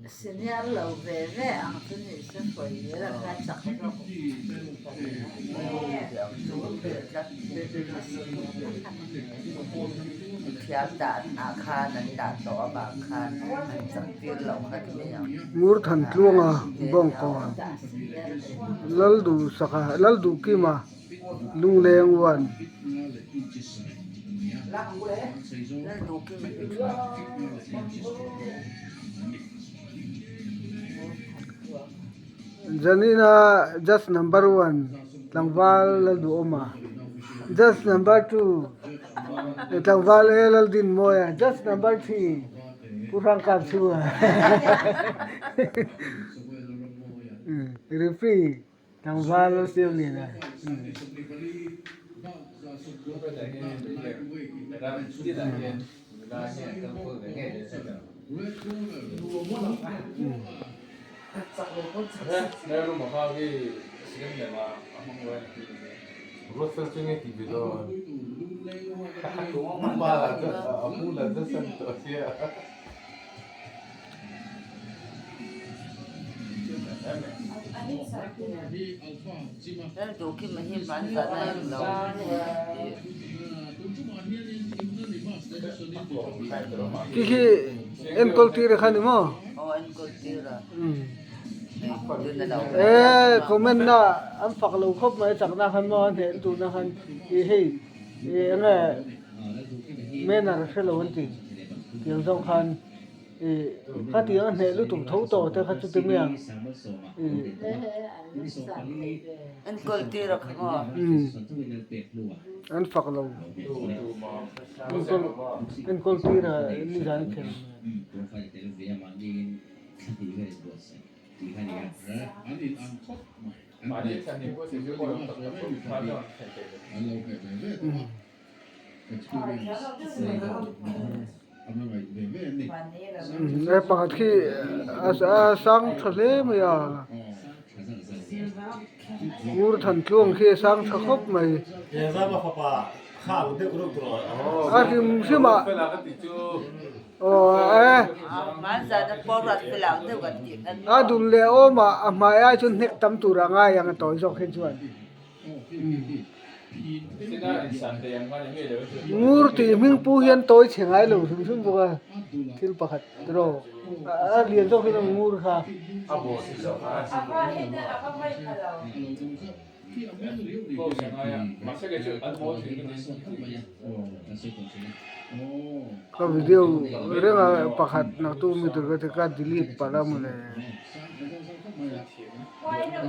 Senior lâu về về ăn cái gì sẽ phải nhớ là cái chắc cái đó thiam đạn à khan anh đạn đó mà khan anh chắc tiền lâu hết mấy à Ngurthantluanga bawngkawn lalduhkima lungleng wan lalduhkima Janina just number 1 tlangwal lalduoma just number 2 tlangwal laldin moya just number 3 kurang kapsua referee tlangwal siu ni na 내가 막하기 시간이 막 아무 거야. 로스 중에 기비도 말하자 아무나 됐었어요. lalduhkima hi man sa na lâu kiki enkol tira khani mo anh có tiền rồi comment na am faklo khop mai chakna khan mo he tu na khan e he e nga menar khelo anti yang jong khan e khati an he lu tum tho to te kha chu te miang anh có tiền rồi không an faklo enkol tira ni jan khen 많이 사는 곳에 그거는 e pakhat khi sang thale maya Ngurthantluang khi sang thakop mai 예사마 파파 카운데 그룹으로 akim sima man sa na porat ko lang daw kan tiền anh adul le oma amaya chun nek tam turanga yang toy jok khen chuan Ngurti ming pu hian toy chengai lo sum sum boka thil pakhat ro a lian jok hin ngur kha 아뭐 ka video renga pakhat na tu mi tur ka ka delete para mu le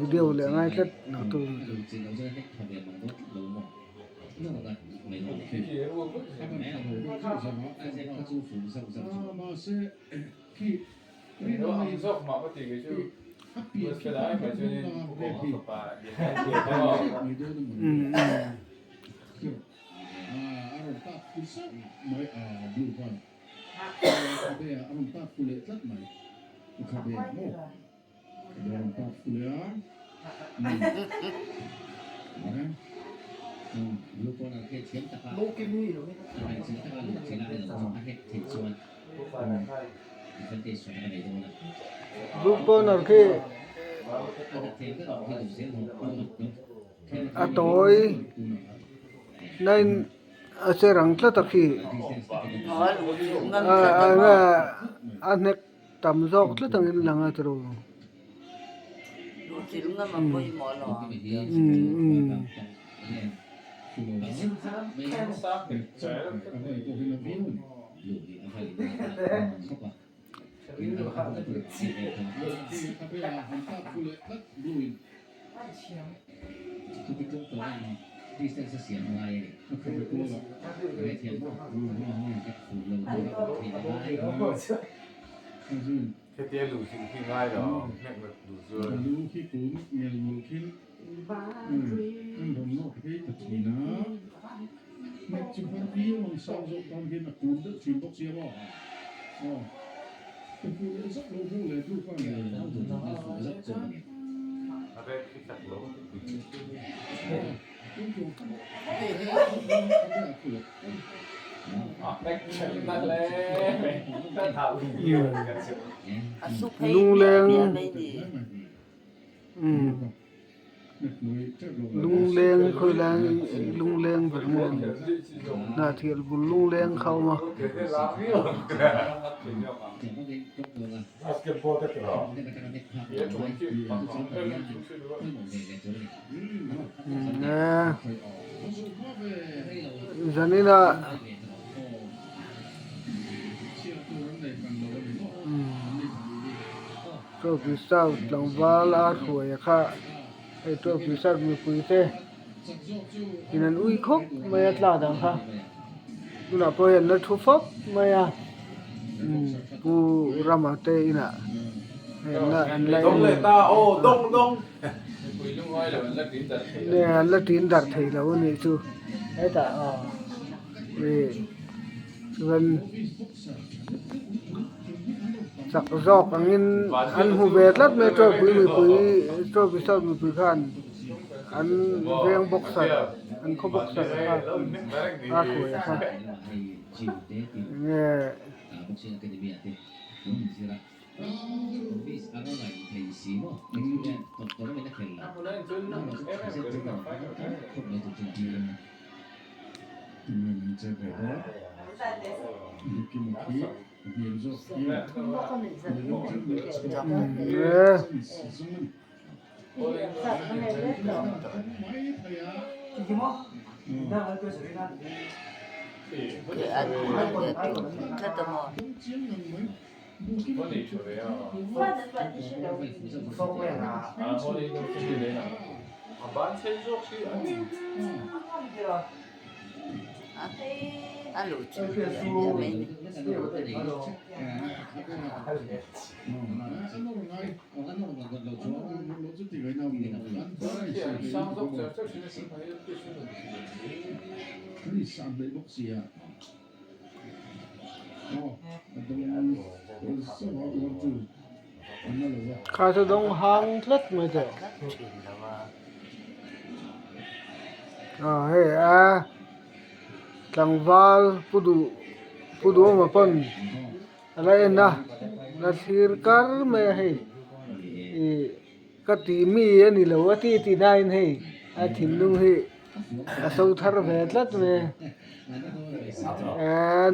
video le ngai ket na tu Bukon ar ke atoi nain aserang tla takhi nga anek tam jok tla tangin langa tro tiền nga mà bôi mỏ lò cái tia lù xịn khi ngay đó mẹ vật đủ rồi lù khi cún nghề lù khi đồng nọ cái thật gì nó mẹ chụp văn phiếu làm sao rồi con kia là cún đất chuyển bốc xe bỏ cái phụ nữ rất lâu phụ lệ phụ con này rất chậm ở đây khi thật lỗ cũng นั่นแหละถ้าถามเยอะกันเสีย อาสุเพย์เนี่ยไม่ดี ลุงเลี้ยงคุยแรงลุงเลี้ยงแบบนี้นาทีบุลุงเลี้ยงเข้ามา Basketball det bra. Jag tror inte man kan Zaninaตัวพิซซ่าหลังวาลาสวยค่ะไอตัวพิซซ่ามีคุยเต้ที่นั่นอุ้ยคบไม่ยัดลาดังค่ะดูน่ะพอเห็นนัทฟักไม่ยากูรามาเตอิน่ะเห็นน่ะอันไร Dong le ta ô dong. เนี่ยละตีนดัดไทยแล้วนี่จูไอ้ตาส่วนสักจอกอันหูเบสลัดเมโทรปุยมีปุยโทรพิซซ่ามีปุยขันอันเรียงบ็อกเซอร์อันเขาบ็อกเซอร์ค่ะสวยค่ะเนี่ยถ้าจะมอง Allora, Kasa dong hang tlet mà thế. Hey tlang val pudu mà pon. Alai na sirkar me hey. Kati mi ani lawati ti nine hey. Athin lung hey. Asau thar ve tlet me.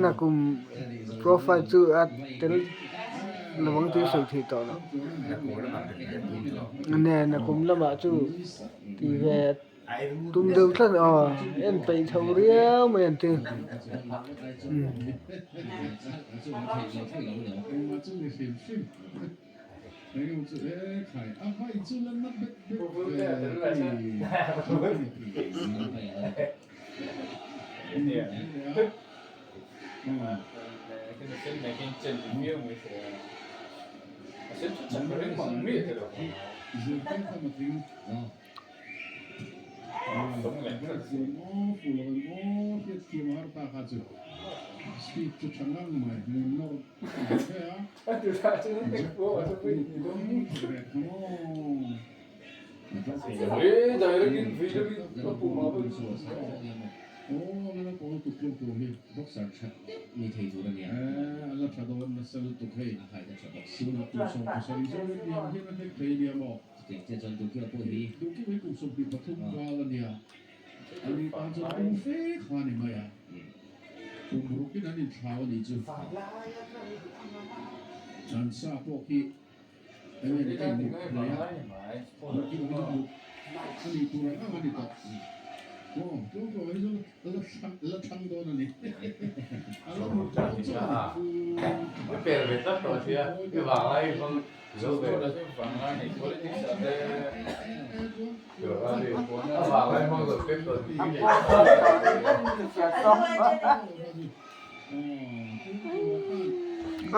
Na kum profile chu at tel lawang ti soi thi to no ne na kum lama chu ti ve tum deu tlan en pe thau riau men ti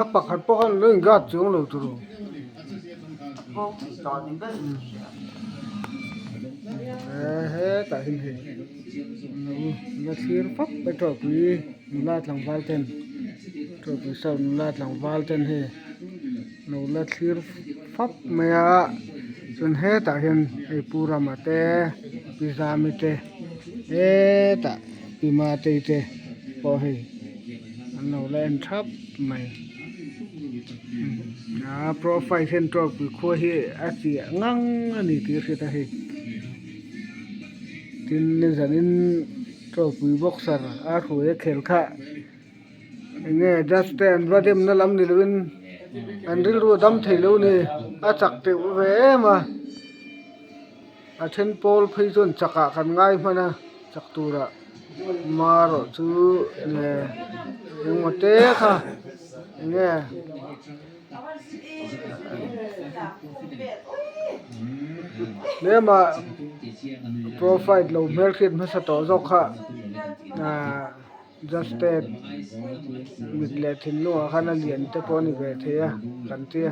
apa khat pokan leng gat chung lo turu ta hin he na thir phap pe to pi nulat lang valten to pi sau nulat lang valten he nulat thir phap maya chun he ta hin e pura mate pizza mite ta pi ma te po he เราเล่นทับใหม่โปรไฟล์เซ็นทรัลไปคุยอาเซียงังอันนี้ที่สุดท้ายที่นี่จะนินทรัลไปบ็อกเซอร์คุยเขลค่ะเนี่ยจัสเตนว่าเดิมนั่นลำนี่เลยอันนี้รู้ดำเทลูนี่จักเตวเวมาเช่นพอลพิจารณาจักกันง่ายมานะจักตัวละมาโรจูเนี่ยยังหมดเตะค่ะเนี่ยเนี่ยมาโปรไฟล์เราเมลคิดมาสตอจอกค่ะจัสเตนมิดเลทินโลขันเลียนเตปอนิเวทียกันเตีย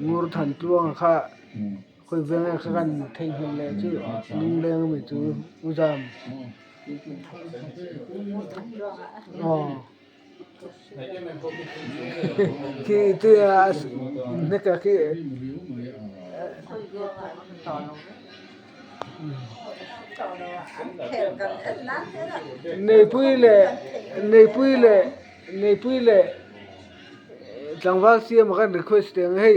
งูทันตัวค่ะคุยเรื่องกันเทงหินเลยชื่อลุงเลี้ยงไม่ชื่ออุจามคือที่นี่ก็คือในปุยเล่จังหวะเสียมันก็รีเควสต์ให้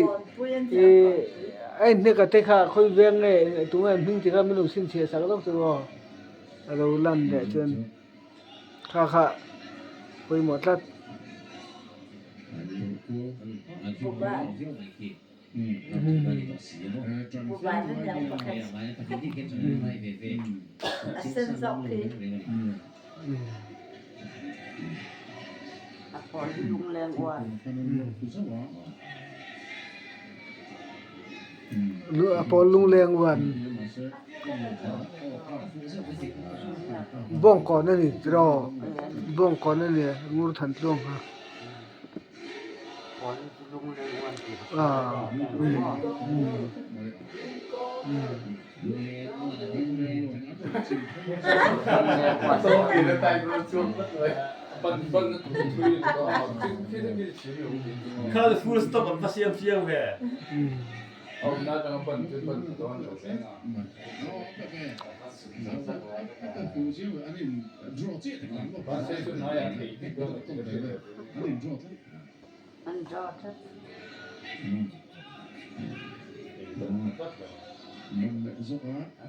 ไอ้เนี่ยก็เทค่าคุยเรื่องตัวมันพิงที่เขาไม่รู้สิ่งเสียสักต้องตัวเราลั่นเนี่ยจนค่ะคุยหมดแล้วพอลุงแรงว่าเรือพอลุงแรงวันบ้องก่อนนั่นนี่รอบ้องก่อนนั่นเนี่ยงูทันตรงฮะลุงแรงวันต้องกินแล้วตายรู้ช่วงเลยปั่นคุยก็ที่จะมีชีวิตอยู่ ข้าวฟูลสต็อปมันเสียงเว้ยเอาหน้าจะมาปั่นตัวนั้นเลยบ้านเสียชุดน้อยอย่างที่ก็อันจอด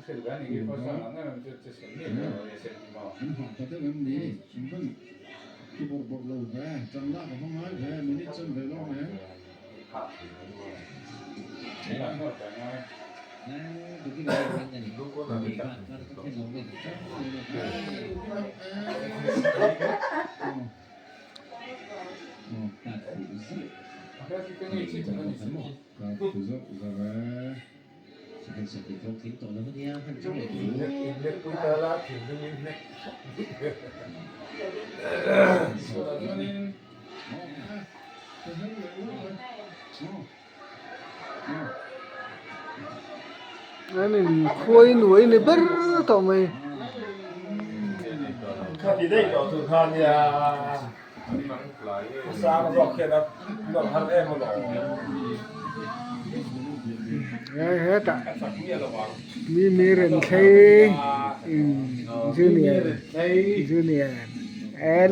คือการนี้ก็สร้างนั่นจะเสร็จนี่เลยเสร็จมาที่บอกเราแพ้จังหวะของห้องน้อยแพ้มินิจังเลยร้องแพ้นี่แหละก็แต่ง่ายดูที่เราเป็นกันอีกรูปก็แบบนี้ก็แค่ลงไปถึงตัดหูสิแค่ที่เป็นอีกที่เป็นอีกที่เป็นสติทุกทิ้งตัวแล้วก็เนี่ยมันช่วยดูเล็กปุยตาลาถึงตรงนี้เล็กส่วนตัวนี้นั่นนี่คุยหน่วยนี่เบ้อต่อไหมข้าที่ได้ต่อสุดท้ายเนี่ยสร้างรอกแค่นั้นเราทำเองมาหรอกเฮ้ยแต่มีเรื่องใช้จูเนียร์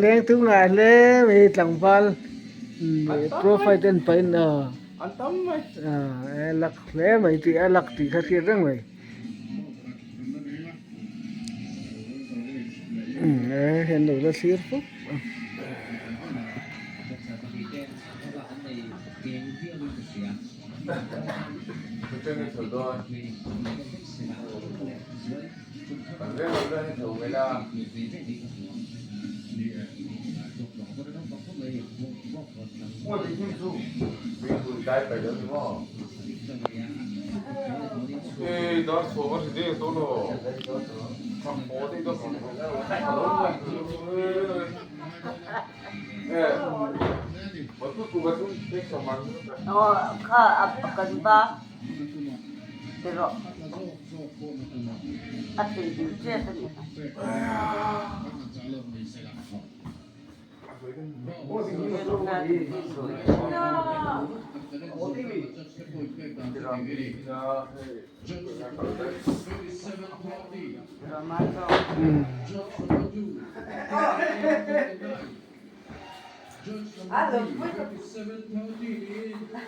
เลี้ยงทุกงานเลยมีหลังฟันโปรไฟล์เต็มไปเนาะอันตั้มไหมหลักเลยไหมที่หลักที่เขาเรียกเรื่องไหมเห็นดูแล้วเสียปุ๊บเป็นถูกด้วยมันเรื่องถูกเวลาว่าเป็นที่สู้เป็นคนได้ไปแล้วมั้งดอสโซ่ก็ได้ตัวโลทำโมดิก็ส่งแล้วมันกูก็ต้องเช็คสมันข้าอับกันบ้าเดี๋ยวอัดเป็นเจ้าตัวนี้โอ้ยนี่มันสวย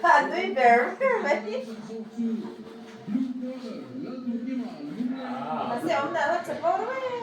Aduh, bear, masih om dah cepat